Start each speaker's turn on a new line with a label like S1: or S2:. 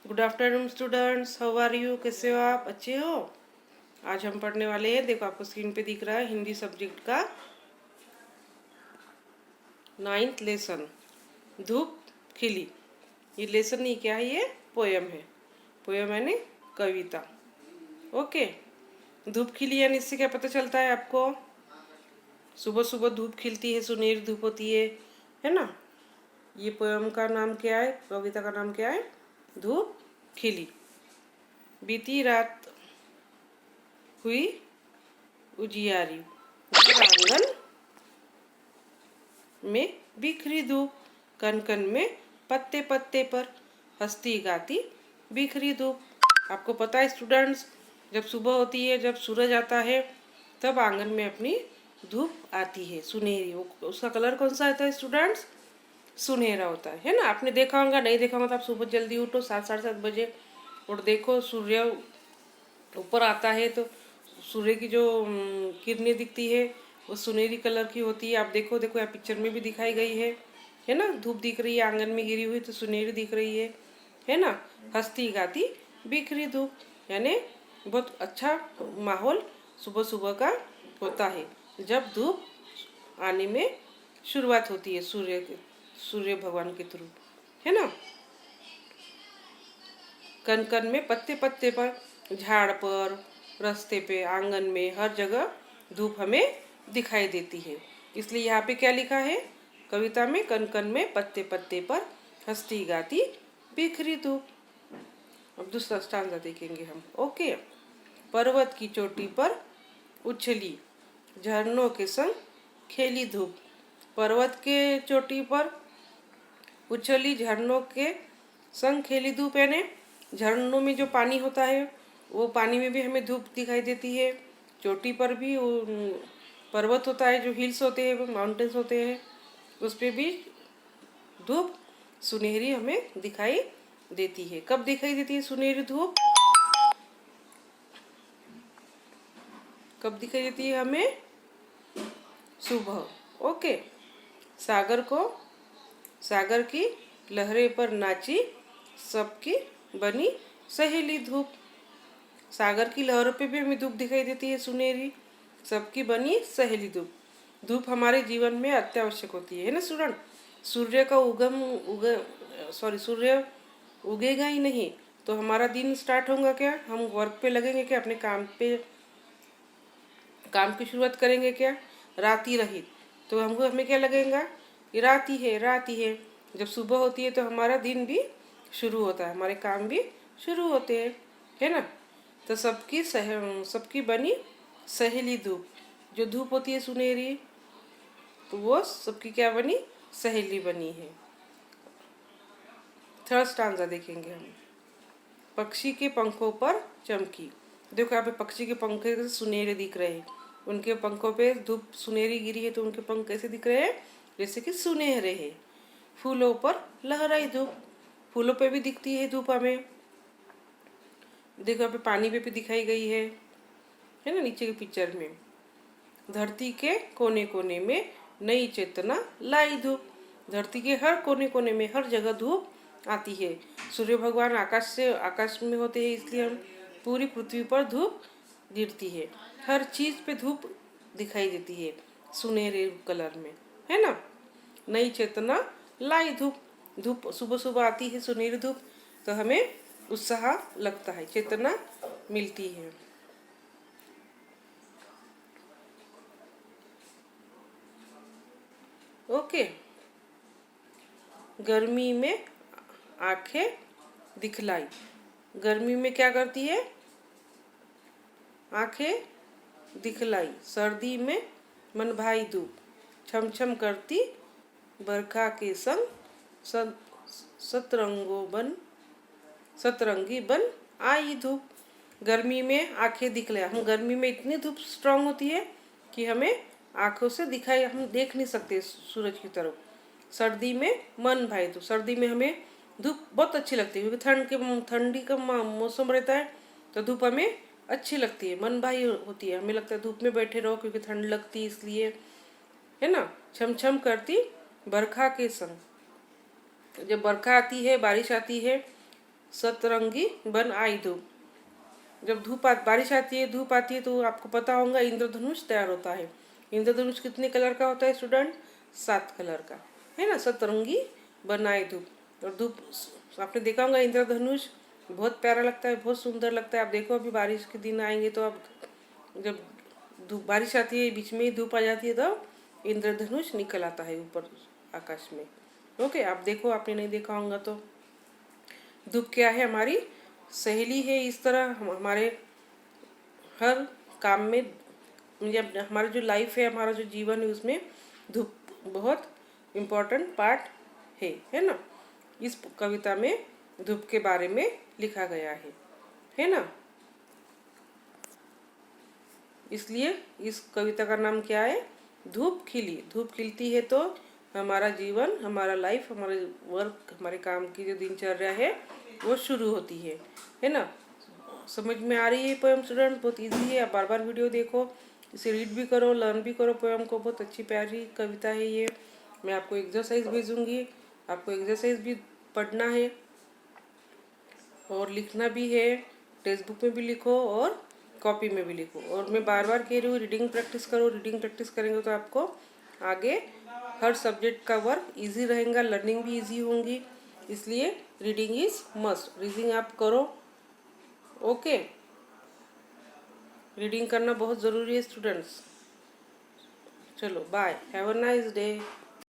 S1: Good afternoon students, how are you? कैसे हो आप? अच्छे हो? आज हम पढ़ने वाले हैं, देखो आपको स्क्रीन पे दिख रहा है, हिंदी सब्जेक्ट का 9th लेसन, धूप खिली। ये लेसन नहीं, क्या है, ये पोयम है। पोयम यानी कविता। ओके, धूप खिली यानी इससे क्या पता चलता है आपको? सुबह सुबह धूप खिलती है, सुनहरी धूप होती है ना। ये पोयम का नाम क्या है, कविता का नाम क्या है? धूप खिली। बीती रात हुई उजियारी, घर आंगन में बिखरी धूप, कन कन में पत्ते पत्ते पर हंसती गाती बिखरी धूप। आपको पता है स्टूडेंट्स, जब सुबह होती है, जब सूरज आता है, तब आंगन में अपनी धूप आती है सुनहरी। उसका कलर कौन सा आता है स्टूडेंट्स? सुनहरा होता है ना। आपने देखा होगा, नहीं देखा होगा तो आप सुबह जल्दी उठो 7-7:30 और देखो सूर्य ऊपर आता है तो सूर्य की जो किरणें दिखती है वो सुनहरी कलर की होती है। आप देखो देखो, यहाँ पिक्चर में भी दिखाई गई है ना। धूप दिख रही है आंगन में गिरी हुई तो सुनहरी दिख रही है ना। हंसती गाती बिखरी धूप, यानी बहुत अच्छा माहौल सुबह सुबह का होता है जब धूप आने में शुरुआत होती है सूर्य भगवान के थ्रू, है ना। कन कन में पत्ते पत्ते पर, झाड़ पर, रास्ते पे, आंगन में, हर जगह धूप हमें दिखाई देती है। इसलिए यहाँ पे क्या लिखा है कविता में? कन कन में पत्ते पत्ते पर हंसती गाती बिखरी धूप। अब दूसरा स्टांजा देखेंगे हम। ओके, पर्वत की चोटी पर उछली झरनों के संग खेली धूप। पर्वत के चोटी पर उछली झरनों के संग खेली धूप, यानी झरनों में जो पानी होता है वो पानी में भी हमें धूप दिखाई देती है। चोटी पर भी पर्वत होता है, जो हिल्स होते हैं, वो माउंटेन्स होते हैं, उस पर भी धूप सुनहरी हमें दिखाई देती है। कब दिखाई देती है सुनहरी धूप? कब दिखाई देती है हमें? सुबह। ओके, सागर की लहरें पर नाची सबकी बनी सहेली धूप। सागर की लहरों पे भी हमें धूप दिखाई देती है सुनहरी, सबकी बनी सहेली धूप। धूप हमारे जीवन में अत्यावश्यक होती है ना स्टूडेंट। सूर्य उगेगा ही नहीं तो हमारा दिन स्टार्ट होगा क्या? हम वर्क पे लगेंगे क्या? अपने काम की शुरुआत करेंगे क्या? रात ही रही तो हमें क्या लगेगा कि रात ही है। जब सुबह होती है तो हमारा दिन भी शुरू होता है, हमारे काम भी शुरू होते हैं, है ना। तो सबकी बनी सहेली धूप, जो धूप होती है सुनहरी, तो वो सबकी क्या बनी? सहेली बनी है। थर्ड स्टांजा देखेंगे हम। पक्षी के पंखों पर चमकी। देखो यहाँ पे पक्षी के पंख सुनहरे दिख रहे हैं, उनके पंखों पे धूप सुनहरी गिरी है तो उनके पंख कैसे दिख रहे हैं? जैसे कि सुनहरे हैं। फूलों पर लहराई धूप, फूलों पे भी दिखती है धूप हमें। देखो यहाँ पे पानी पे भी दिखाई गई है ना, नीचे के पिक्चर में। धरती के कोने कोने में नई चेतना लाई धूप। धरती के हर कोने कोने में, हर जगह धूप आती है। सूर्य भगवान आकाश में होते हैं, इसलिए हम पूरी पृथ्वी पर धूप गिरती है। हर चीज पे धूप दिखाई देती है सुनहरे कलर में, है ना। नई चेतना लाई धूप। धूप सुबह सुबह आती है सुनहरी धूप तो हमें उत्साह लगता है, चेतना मिलती है। ओके, गर्मी में आंखें दिखलाई। गर्मी में क्या करती है? आंखें दिखलाई। सर्दी में मन भाई धूप, छम छम करती बरखा के संग सतरंगी बन आई धूप। गर्मी में आंखें दिखलाई। हम गर्मी में इतनी धूप स्ट्रांग होती है कि हमें आंखों से दिखाई, हम देख नहीं सकते सूरज की तरफ। सर्दी में मन भाई धूप, सर्दी में हमें धूप बहुत अच्छी लगती है क्योंकि ठंडी का मौसम रहता है तो धूप हमें अच्छी लगती है, मन भाई होती है। हमें लगता है धूप में बैठे रहो क्योंकि ठंड लगती है इसलिए, है ना। छम छम करती बरखा के संग, जब बरखा आती है, बारिश आती है सतरंगी बन आई धूप। जब बारिश आती है, धूप आती है, तो आपको पता होगा इंद्रधनुष तैयार होता है। इंद्रधनुष कितने कलर का होता है स्टूडेंट? 7 कलर का, है ना। सतरंगी बनाए धूप। और धूप आपने देखा होगा इंद्रधनुष बहुत प्यारा लगता है, बहुत सुंदर लगता है। आप देखो अभी बारिश के दिन आएंगे तो आप जब धूप बारिश आती है, बीच में ही धूप आ जाती है, तो इंद्रधनुष निकल आता है ऊपर आकाश में। ओके, आप देखो, आपने नहीं देखा होगा तो। धूप क्या है? हमारी सहेली है। इस तरह हमारे हर काम में, मतलब हमारा जो लाइफ है, हमारा जो जीवन है, उसमें धूप बहुत इम्पोर्टेंट पार्ट है ना। इस कविता में धूप के बारे में लिखा गया है ना। इसलिए इस कविता का नाम क्या है? धूप खिली। धूप खिलती है तो हमारा जीवन, हमारा लाइफ, हमारे वर्क, हमारे काम की जो दिनचर्या है वो शुरू होती है ना। समझ में आ रही है पोएम स्टूडेंट? बहुत इजी है। आप बार बार वीडियो देखो, इसे रीड भी करो, लर्न भी करो पोएम को। बहुत अच्छी प्यारी कविता है ये। मैं आपको एक्सरसाइज भेजूंगी, आपको एक्सरसाइज भी पढ़ना है और लिखना भी है। टेक्स्ट बुक में भी लिखो और कॉपी में भी लिखो। और मैं बार बार कह रही हूँ, रीडिंग प्रैक्टिस करो। रीडिंग प्रैक्टिस करेंगे तो आपको आगे हर सब्जेक्ट का वर्क इजी रहेगा, लर्निंग भी इजी होंगी। इसलिए रीडिंग इज मस्ट। रीडिंग आप करो। ओके, रीडिंग करना बहुत ज़रूरी है स्टूडेंट्स। चलो bye, have a nice day.